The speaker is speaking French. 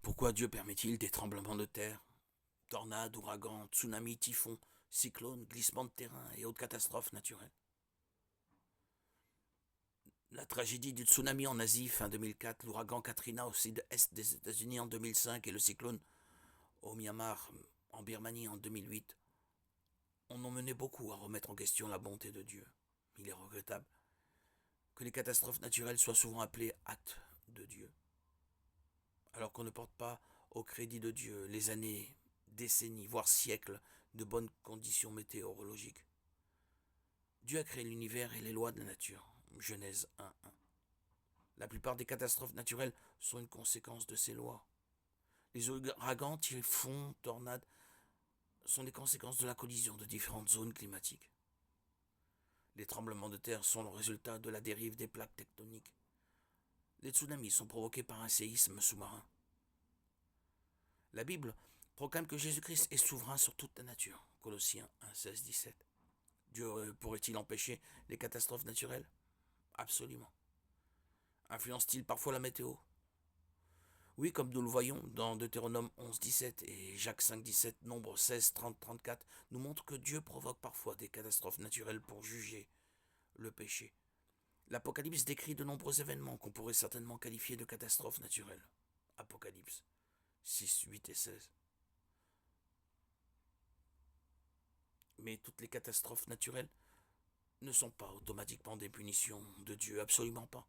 Pourquoi Dieu permet-il des tremblements de terre, tornades, ouragans, tsunamis, typhons, cyclones, glissements de terrain et autres catastrophes naturelles? La tragédie du tsunami en Asie fin 2004, l'ouragan Katrina au sud-est des États-Unis en 2005 et le cyclone au Myanmar en Birmanie en 2008 on en mené beaucoup à remettre en question la bonté de Dieu. Il est regrettable que les catastrophes naturelles soient souvent appelées actes de Dieu, alors qu'on ne porte pas au crédit de Dieu les années, décennies, voire siècles de bonnes conditions météorologiques. Dieu a créé l'univers et les lois de la nature. Genèse 1.1. La plupart des catastrophes naturelles sont une conséquence de ces lois. Les ouragans, typhons, tornades sont des conséquences de la collision de différentes zones climatiques. Les tremblements de terre sont le résultat de la dérive des plaques tectoniques. Les tsunamis sont provoqués par un séisme sous-marin. La Bible proclame que Jésus-Christ est souverain sur toute la nature. Colossiens 1, 16, 17. Dieu pourrait-il empêcher les catastrophes naturelles? Absolument. Influence-t-il parfois la météo? Oui, comme nous le voyons dans Deutéronome 11, 17 et Jacques 5, 17, Nombre 16, 30, 34, nous montrent que Dieu provoque parfois des catastrophes naturelles pour juger le péché. L'Apocalypse décrit de nombreux événements qu'on pourrait certainement qualifier de catastrophes naturelles. Apocalypse 6, 8 et 16. Mais toutes les catastrophes naturelles ne sont pas automatiquement des punitions de Dieu, absolument pas.